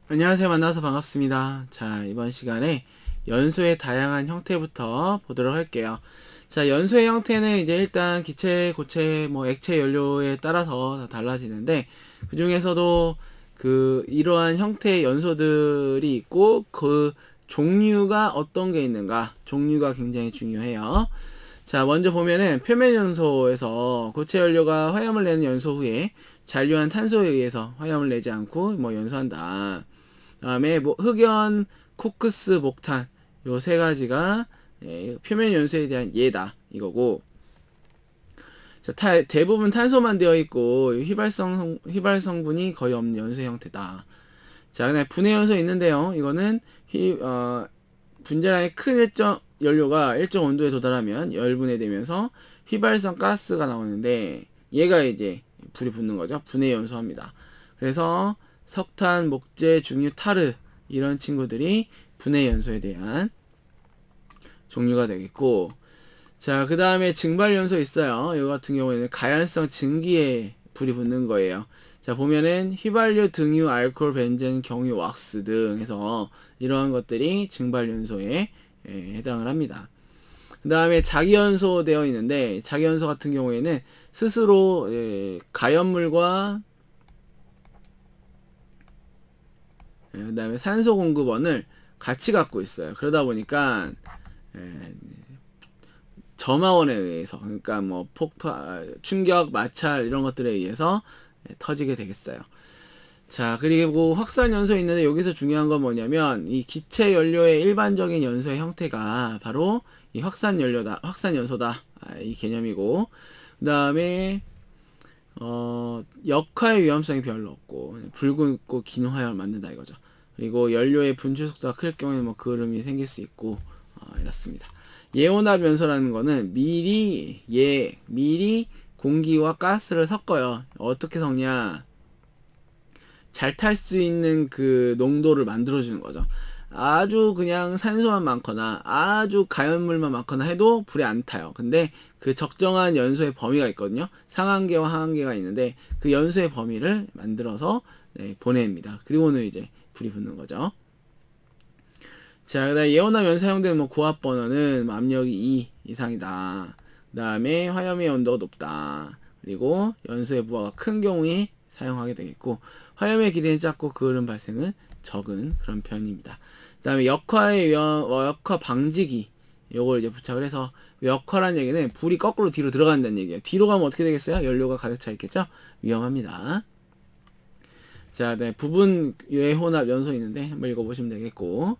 안녕하세요. 만나서 반갑습니다. 자, 이번 시간에 연소의 다양한 형태부터 보도록 할게요. 자, 연소의 형태는 이제 일단 기체, 고체, 뭐 액체 연료에 따라서 다 달라지는데 그 중에서도 이러한 형태의 연소들이 있고 그 종류가 어떤 게 있는가, 종류가 굉장히 중요해요. 자, 먼저 보면은 표면 연소에서 고체 연료가 화염을 내는 연소 후에 잔류한 탄소에 의해서 화염을 내지 않고 뭐 연소한다. 다음에 뭐 흑연, 코크스, 목탄 요 세 가지가 표면 연소에 대한 예다 이거고. 자, 대부분 탄소만 되어 있고 휘발 성분이 거의 없는 연소 형태다. 자, 그다음에 분해 연소 있는데요. 이거는 분자량의 큰 일정 연료가 일정 온도에 도달하면 열분해되면서 휘발성 가스가 나오는데 얘가 이제 불이 붙는 거죠. 분해 연소합니다. 그래서 석탄, 목재, 중유, 타르 이런 친구들이 분해 연소에 대한 종류가 되겠고, 자, 그 다음에 증발 연소 있어요. 이거 같은 경우에는 가연성 증기에 불이 붙는 거예요. 자, 보면은 휘발유, 등유, 알코올, 벤젠, 경유, 왁스 등 해서 이러한 것들이 증발 연소에 해당을 합니다. 그 다음에 자기연소 되어 있는데, 자기연소 같은 경우에는 스스로 가연물과 그 다음에 산소 공급원을 같이 갖고 있어요. 그러다 보니까 점화원에 의해서, 그러니까 뭐 충격, 마찰 이런 것들에 의해서 터지게 되겠어요. 자, 그리고 확산 연소 있는데 여기서 중요한 건 뭐냐면 이 기체 연료의 일반적인 연소의 형태가 바로 이 확산 연료다, 확산 연소다, 이 개념이고, 그 다음에 역화의 위험성이 별로 없고 붉고 긴 화염을 만든다 이거죠. 그리고 연료의 분출 속도가 클 경우에 뭐 그름이 생길 수 있고 이렇습니다. 예온합 연소라는 거는 미리 공기와 가스를 섞어요. 어떻게 섞냐? 잘 탈 수 있는 그 농도를 만들어주는 거죠. 아주 그냥 산소만 많거나 아주 가연물만 많거나 해도 불이 안 타요. 근데 그 적정한 연소의 범위가 있거든요. 상한계와 하한계가 있는데 그 연소의 범위를 만들어서 보냅니다. 그리고는 이제 불이 붙는 거죠. 자, 그다음 예온합 사용되는 뭐 고압 버너는 압력이 2 이상이다. 그다음에 화염의 온도가 높다. 그리고 연소의 부하가 큰 경우에 사용하게 되겠고, 화염의 길이는 작고 그을음 발생은 적은 그런 편입니다. 그다음에 역화 방지기 요걸 이제 부착을 해서, 역화란 얘기는 불이 거꾸로 뒤로 들어간다는 얘기예요. 뒤로 가면 어떻게 되겠어요? 연료가 가득 차 있겠죠? 위험합니다. 자, 네, 부분 예혼합 연소 있는데 한번 읽어보시면 되겠고,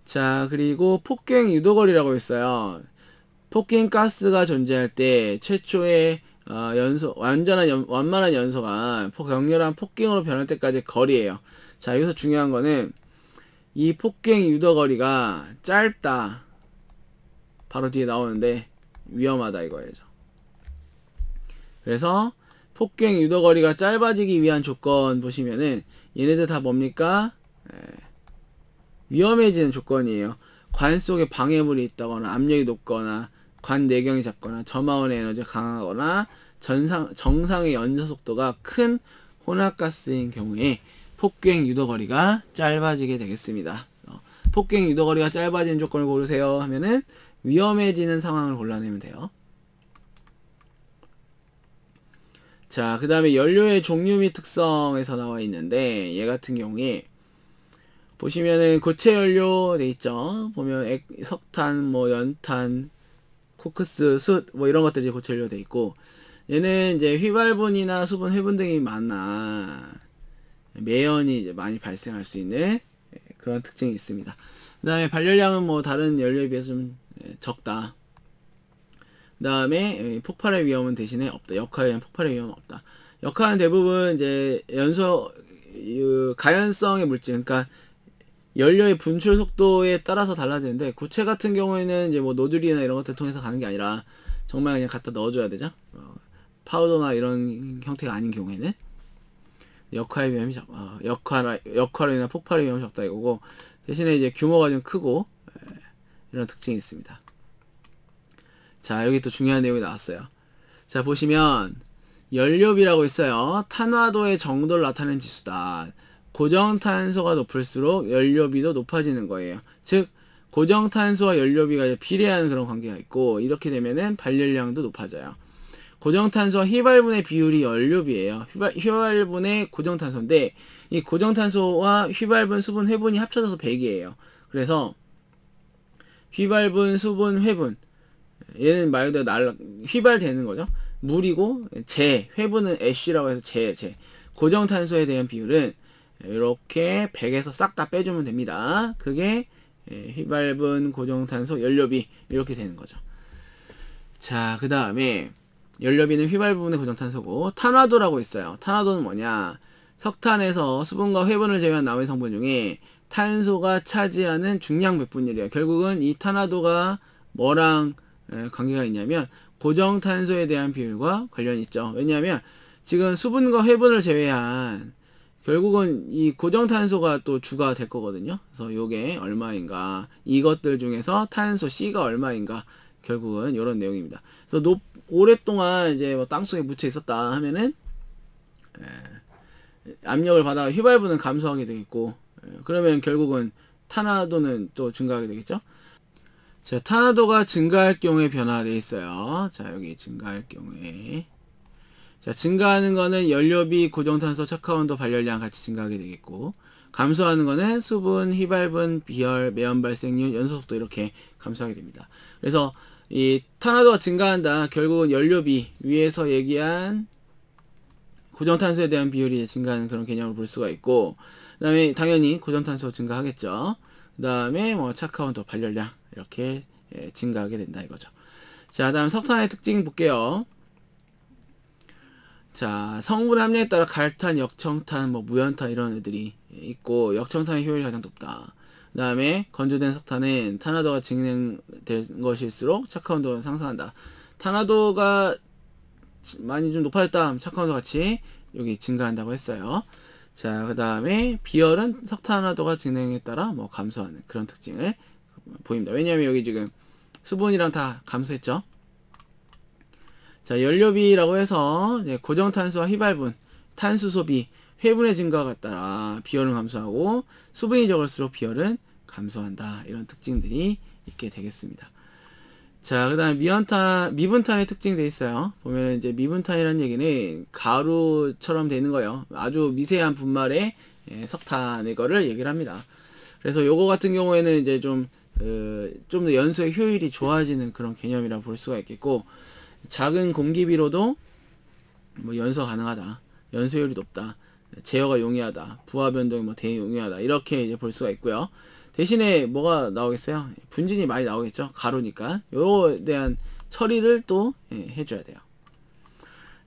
자, 그리고 폭행 유도거리라고 있어요. 폭행 가스가 존재할 때 최초의 완만한 연소가 격렬한 폭행으로 변할 때까지 거리예요. 자, 여기서 중요한 거는 이 폭행 유도거리가 짧다. 바로 뒤에 나오는데 위험하다 이거예요. 그래서 폭행 유도거리가 짧아지기 위한 조건 보시면은 얘네들 다 뭡니까? 위험해지는 조건이에요. 관 속에 방해물이 있다거나 압력이 높거나 관 내경이 작거나 점화원의 에너지가 강하거나 정상의 연소 속도가 큰 혼합가스인 경우에 폭행 유도거리가 짧아지게 되겠습니다. 폭행 유도거리가 짧아지는 조건을 고르세요 하면은 위험해지는 상황을 골라내면 돼요. 자, 그 다음에 연료의 종류 및 특성에서 나와 있는데 얘 같은 경우에 보시면은 고체 연료 돼 있죠. 보면 석탄, 뭐 연탄, 코크스, 숯, 뭐 이런 것들이 고체 연료 돼 있고, 얘는 이제 휘발분이나 수분, 회분 등이 많아 매연이 이제 많이 발생할 수 있는 그런 특징이 있습니다. 그 다음에 발열량은 뭐 다른 연료에 비해서 좀 적다. 그 다음에 폭발의 위험은 대신에 없다. 역화에 의한 폭발의 위험은 없다. 역화는 대부분 이제 가연성의 물질, 그러니까 연료의 분출 속도에 따라서 달라지는데, 고체 같은 경우에는 이제 뭐 노즐이나 이런 것들 통해서 가는 게 아니라 정말 그냥 갖다 넣어줘야 되죠. 파우더나 이런 형태가 아닌 경우에는 역화의 위험이 역화로 인한 폭발의 위험이 적다 이거고, 대신에 이제 규모가 좀 크고 이런 특징이 있습니다. 자, 여기 또 중요한 내용이 나왔어요. 자, 보시면 연료비라고 있어요. 탄화도의 정도를 나타내는 지수다. 고정탄소가 높을수록 연료비도 높아지는 거예요. 즉 고정탄소와 연료비가 비례하는 그런 관계가 있고, 이렇게 되면은 발열량도 높아져요. 고정탄소와 휘발분의 비율이 연료비예요. 휘발분의 고정탄소인데, 이 고정탄소와 휘발분, 수분, 회분이 합쳐져서 100이에요. 그래서 휘발분, 수분, 회분, 얘는 말 그대로 휘발되는 거죠. 물이고, 회분은 애쉬라고 해서 고정탄소에 대한 비율은 이렇게 100에서 싹 다 빼주면 됩니다. 그게 휘발분, 고정탄소, 연료비 이렇게 되는 거죠. 자, 그 다음에 연료비는 휘발분의 고정탄소고, 탄화도라고 있어요. 탄화도는 뭐냐? 석탄에서 수분과 회분을 제외한 나머지 성분 중에 탄소가 차지하는 중량 백분율이에요. 결국은 이 탄화도가 뭐랑 관계가 있냐면 고정탄소에 대한 비율과 관련이 있죠. 왜냐하면 지금 수분과 회분을 제외한 결국은 이 고정탄소가 또 주가 될 거거든요. 그래서 요게 얼마인가, 이것들 중에서 탄소 C가 얼마인가, 결국은 이런 내용입니다. 그래서 오랫동안 이제 뭐 땅속에 묻혀 있었다 하면은 압력을 받아 휘발분은 감소하게 되겠고, 그러면 결국은 탄화도는 또 증가하게 되겠죠. 자, 탄화도가 증가할 경우에 변화되어 있어요. 자, 여기 증가할 경우에, 자, 증가하는 거는 연료비, 고정탄소, 착화온도, 발열량 같이 증가하게 되겠고, 감소하는 거는 수분, 휘발분, 비열, 매연 발생률, 연소속도 이렇게 감소하게 됩니다. 그래서 이 탄화도가 증가한다. 결국은 연료비, 위에서 얘기한 고정탄소에 대한 비율이 증가하는 그런 개념을 볼 수가 있고, 그 다음에 당연히 고정탄소 증가하겠죠. 그 다음에 뭐 착화온도, 발열량 이렇게 증가하게 된다 이거죠. 자, 다음 석탄의 특징 볼게요. 자, 성분 함량에 따라 갈탄, 역청탄, 뭐 무연탄 이런 애들이 있고, 역청탄의 효율이 가장 높다. 그 다음에 건조된 석탄은 탄화도가 진행된 것일수록 착화온도가 상승한다. 탄화도가 많이 좀 높아졌다. 착화온도 같이 여기 증가한다고 했어요. 자, 그 다음에 비열은 석탄화도가 진행에 따라 뭐 감소하는 그런 특징을 보입니다. 왜냐하면 여기 지금 수분이랑 다 감소했죠. 자, 연료비라고 해서 이제 고정탄소와 휘발분, 탄수 소비, 회분의 증가가 따라 비열은 감소하고, 수분이 적을수록 비열은 감소한다. 이런 특징들이 있게 되겠습니다. 자, 그 다음에 미분탄의 특징이 되어 있어요. 보면 이제 미분탄이라는 얘기는 가루처럼 되는 거예요. 아주 미세한 분말의 석탄의 거를 얘기를 합니다. 그래서 요거 같은 경우에는 이제 좀 더 연소의 효율이 좋아지는 그런 개념이라 볼 수가 있겠고, 작은 공기비로도 뭐 연소 가능하다, 연소 효율이 높다, 제어가 용이하다, 부하 변동이 뭐 대응 용이하다, 이렇게 이제 볼 수가 있고요. 대신에 뭐가 나오겠어요? 분진이 많이 나오겠죠. 가루니까 요거에 대한 처리를 또 해줘야 돼요.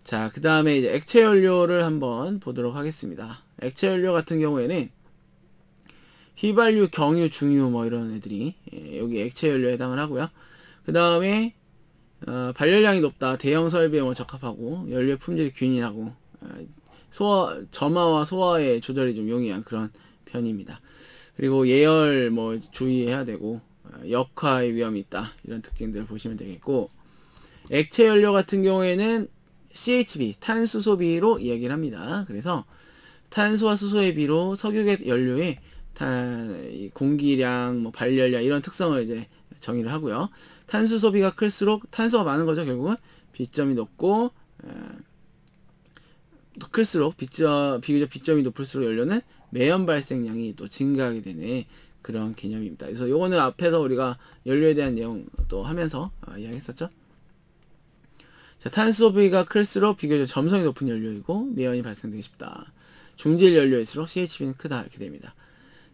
자, 그 다음에 이제 액체 연료를 한번 보도록 하겠습니다. 액체 연료 같은 경우에는 휘발유, 경유, 중유 뭐 이런 애들이 여기 액체 연료에 해당을 하고요. 그 다음에 발열량이 높다, 대형 설비에 뭐 적합하고, 연료의 품질이 균일하고, 점화와 소화의 조절이 좀 용이한 그런 편입니다. 그리고 예열 뭐 주의해야 되고, 역화의 위험이 있다, 이런 특징들을 보시면 되겠고, 액체 연료 같은 경우에는 CHB, 탄수 소비로 이야기를 합니다. 그래서 탄소와 수소의 비로 석유계 연료의 공기량, 뭐 발열량 이런 특성을 이제 정의를 하고요. 탄수 소비가 클수록, 탄소가 많은 거죠. 결국은 비점이 높고, 클수록 비교적 비점이 높을수록 연료는 매연 발생량이 또 증가하게 되는 그런 개념입니다. 그래서 요거는 앞에서 우리가 연료에 대한 내용 또 하면서 이야기했었죠. 자, 탄수 소비가 클수록 비교적 점성이 높은 연료이고 매연이 발생되기 쉽다. 중질 연료일수록 CHB는 크다, 이렇게 됩니다.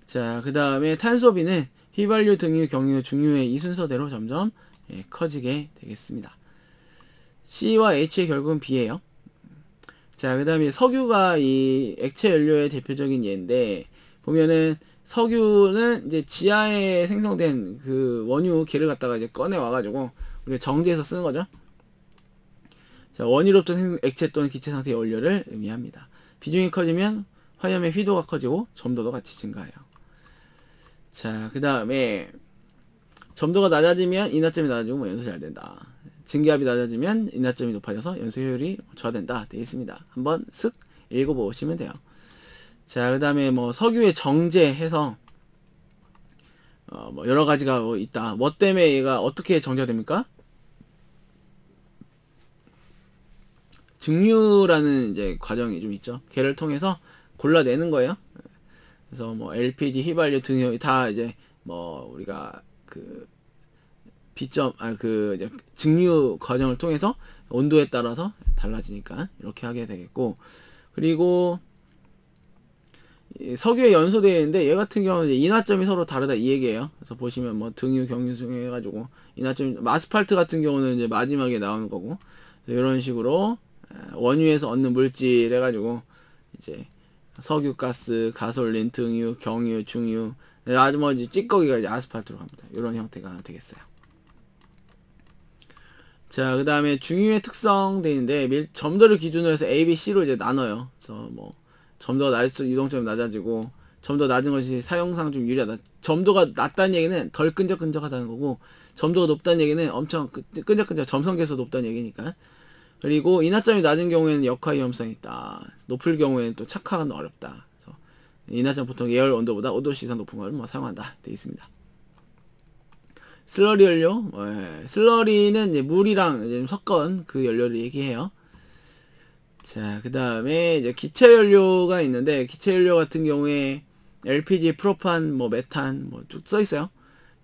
자, 그 다음에 탄소비는 휘발유, 등유, 경유, 중유의 이 순서대로 점점 커지게 되겠습니다. C와 H의 결국은 B예요. 자, 그 다음에 석유가 이 액체 연료의 대표적인 예인데, 보면은 석유는 이제 지하에 생성된 그 원유 개를 갖다가 이제 꺼내 와가지고 우리가 정지해서 쓰는 거죠. 자, 원유로부터 액체 또는 기체 상태의 원료를 의미합니다. 비중이 커지면 화염의 휘도가 커지고 점도도 같이 증가해요. 자, 그 다음에 점도가 낮아지면 인화점이 낮아지고 뭐 연소 잘 된다. 증기압이 낮아지면 인화점이 높아져서 연소 효율이 저하된다 되어 있습니다. 한번 쓱 읽어보시면 돼요. 자, 그 다음에 뭐 석유의 정제해서 뭐 여러 가지가 뭐 있다. 뭐 때문에 얘가 어떻게 정제가 됩니까? 증류라는 이제 과정이 좀 있죠. 걔를 통해서 골라내는 거예요. 그래서 뭐 LPG, 휘발유 등유 다 이제 뭐 우리가 그 비점 그 증류 과정을 통해서 온도에 따라서 달라지니까 이렇게 하게 되겠고, 그리고 석유에 연소되어 있는데 얘 같은 경우는 이제 인화점이 서로 다르다 이 얘기예요. 그래서 보시면 뭐 등유, 경유, 승유 해가지고 인화점, 아스팔트 같은 경우는 이제 마지막에 나오는 거고, 이런 식으로 원유에서 얻는 물질 해가지고 이제 석유, 가스, 가솔린, 등유, 경유, 중유, 아주 뭐 찌꺼기가 이제 아스팔트로 갑니다. 이런 형태가 되겠어요. 자, 그 다음에 중유의 특성 돼 있는데 점도를 기준으로 해서 A, B, C로 이제 나눠요. 그래서 뭐 점도가 낮을수록 유동점이 낮아지고, 점도 낮은 것이 사용상 좀 유리하다. 점도가 낮다는 얘기는 덜 끈적끈적하다는 거고, 점도가 높다는 얘기는 엄청 끈적끈적 점성계에서 높다는 얘기니까. 그리고 인화점이 낮은 경우에는 역화 위험성이 있다. 높을 경우에는 또 착화가 어렵다. 그래서 인화점 보통 예열 온도보다 5도씨 이상 높은 걸 뭐 사용한다 되어 있습니다. 슬러리 연료, 슬러리는 이제 물이랑 이제 섞은 그 연료를 얘기해요. 자, 그 다음에 이제 기체 연료가 있는데, 기체 연료 같은 경우에 LPG, 프로판, 뭐 메탄 뭐 쭉 써 있어요.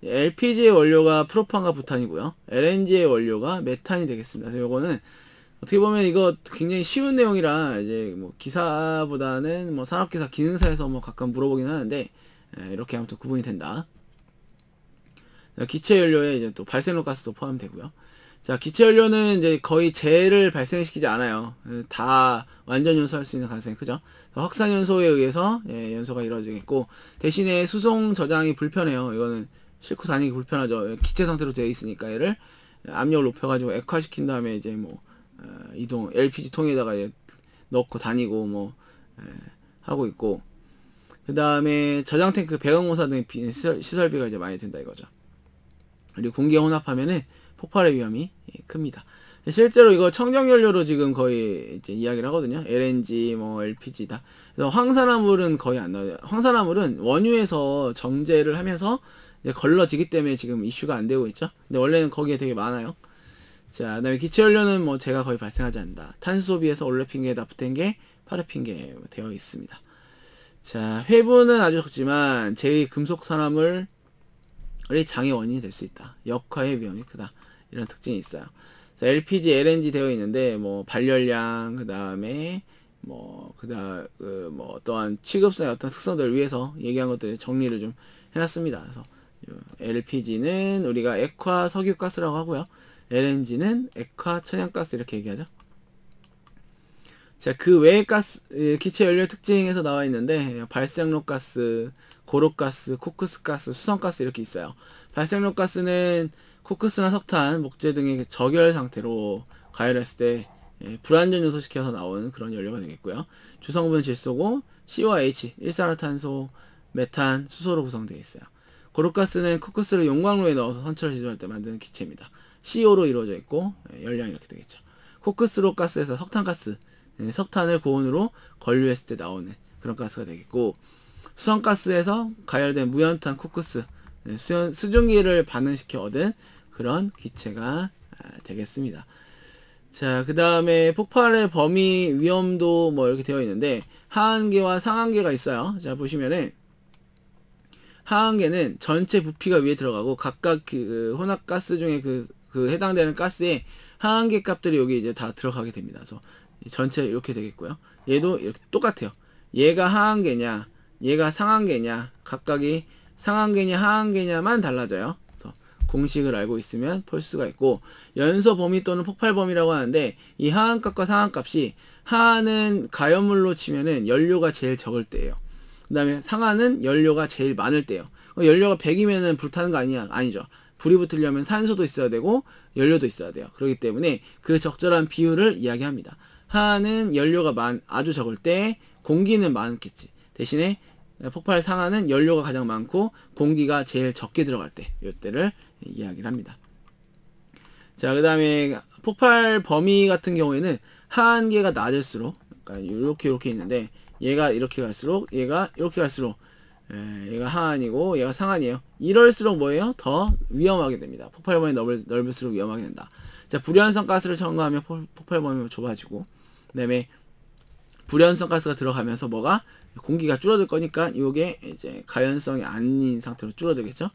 LPG의 원료가 프로판과 부탄이고요. LNG의 원료가 메탄이 되겠습니다. 그래서 요거는 어떻게 보면 이거 굉장히 쉬운 내용이라 이제 뭐 기사보다는 뭐 산업기사 기능사에서 뭐 가끔 물어보긴 하는데, 이렇게 아무튼 구분이 된다. 기체 연료에 이제 또 발생로 가스도 포함되고요. 자, 기체 연료는 이제 거의 재를 발생시키지 않아요. 다 완전 연소할 수 있는 가능성이 크죠. 확산 연소에 의해서 연소가 이루어지겠고, 대신에 수송 저장이 불편해요. 이거는 싣고 다니기 불편하죠. 기체 상태로 되어 있으니까 얘를 압력을 높여가지고 액화시킨 다음에 이제 뭐 이동 LPG 통에다가 넣고 다니고 뭐 하고 있고, 그 다음에 저장 탱크, 배관공사 등의 시설비가 이제 많이 든다 이거죠. 그리고 공기에 혼합하면은 폭발의 위험이 큽니다. 실제로 이거 청정연료로 지금 거의 이제 이야기를 하거든요. LNG, 뭐 LPG다. 그래서 황산화물은 거의 안 나와요. 황산화물은 원유에서 정제를 하면서 이제 걸러지기 때문에 지금 이슈가 안 되고 있죠. 근데 원래는 거기에 되게 많아요. 자, 그다음에 기체연료는 뭐 제가 거의 발생하지 않는다. 탄소 소비에서 올레핀계, 나프텐계, 파르핀계 되어 있습니다. 자, 회분은 아주 적지만 제2 금속 산화물 장애 원인이 될 수 있다. 역화의 위험이 크다. 이런 특징이 있어요. LPG, LNG 되어 있는데 뭐 발열량, 그 다음에 뭐 어떠한 취급사의 어떤 특성들을 위해서 얘기한 것들을 정리를 좀 해놨습니다. 그래서 LPG는 우리가 액화 석유가스라고 하고요. LNG는 액화 천연가스 이렇게 얘기하죠. 자, 그 외의 가스, 기체 연료 특징에서 나와 있는데 발생록 가스, 고록가스, 코크스가스, 수성가스 이렇게 있어요. 발생록 가스는 코크스나 석탄, 목재 등의 저결 상태로 가열했을 때 불완전 요소시켜서 나오는 그런 연료가 되겠고요. 주성분은 질소고 C와 H, 일산화탄소, 메탄, 수소로 구성되어 있어요. 고록가스는 코크스를 용광로에 넣어서 선처를 제조할 때 만드는 기체입니다. CO로 이루어져 있고 열량이 이렇게 되겠죠. 코크스로 가스에서 석탄가스, 석탄을 고온으로 건류했을 때 나오는 그런 가스가 되겠고, 수성가스에서 가열된 무연탄 코크스, 수증기를 반응시켜 얻은 그런 기체가 되겠습니다. 자, 그 다음에 폭발의 범위, 위험도 뭐 이렇게 되어 있는데 하한계와 상한계가 있어요. 자, 보시면은 하한계는 전체 부피가 위에 들어가고 각각 그 혼합가스 중에 그 해당되는 가스의 하한계 값들이 여기 이제 다 들어가게 됩니다. 그래서 전체 이렇게 되겠고요. 얘도 이렇게 똑같아요. 얘가 하한계냐, 얘가 상한계냐, 각각이 상한계냐 하한계냐만 달라져요. 그래서 공식을 알고 있으면 볼 수가 있고, 연소 범위 또는 폭발 범위라고 하는데 이 하한값과 상한값이, 하한은 가연물로 치면은 연료가 제일 적을 때예요. 그 다음에 상한은 연료가 제일 많을 때예요. 연료가 100이면은 불타는 거 아니야? 아니죠. 불이 붙으려면 산소도 있어야 되고 연료도 있어야 돼요. 그렇기 때문에 그 적절한 비율을 이야기합니다. 하한은 연료가 아주 적을 때 공기는 많겠지. 대신에 폭발 상한은 연료가 가장 많고 공기가 제일 적게 들어갈 때, 이때를 이야기를 합니다. 자, 그 다음에 폭발 범위 같은 경우에는 하한계가 낮을수록, 그러니까 이렇게 있는데 얘가 이렇게 갈수록 얘가 이렇게 갈수록 얘가 하한이고 얘가 상한이에요. 이럴수록 뭐예요? 더 위험하게 됩니다. 폭발 범위 넓을수록 위험하게 된다. 자, 불연성 가스를 첨가하면 폭발 범위가 좁아지고, 그 다음에 불연성 가스가 들어가면서 뭐가 공기가 줄어들 거니까 이게 이제 가연성이 아닌 상태로 줄어들겠죠.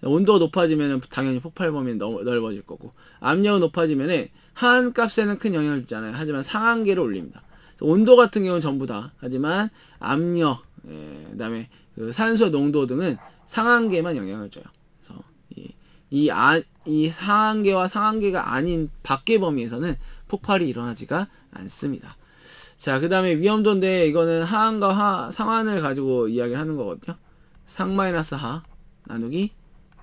온도가 높아지면 당연히 폭발 범위는 넓어질 거고, 압력이 높아지면 하한 값에는 큰 영향을 주지 않아요. 하지만 상한계를 올립니다. 온도 같은 경우는 전부 다, 하지만 압력, 그 다음에 그 산소 농도 등은 상한계만 영향을 줘요. 그래서 이 상한계와 상한계가 아닌 밖의 범위에서는 폭발이 일어나지가 않습니다. 자, 그 다음에 위험도인데 이거는 하한과 상한을 가지고 이야기를 하는 거거든요. 상 마이너스 하 나누기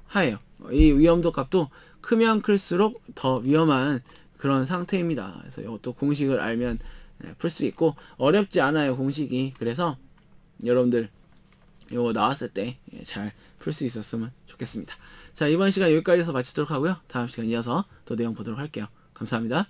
하예요. 이 위험도 값도 크면 클수록 더 위험한 그런 상태입니다. 그래서 이것도 공식을 알면 풀 수 있고, 어렵지 않아요, 공식이. 그래서 여러분들 이거 나왔을 때 잘 풀 수 있었으면 좋겠습니다. 자, 이번 시간 여기까지 해서 마치도록 하고요. 다음 시간 이어서 또 내용 보도록 할게요. 감사합니다.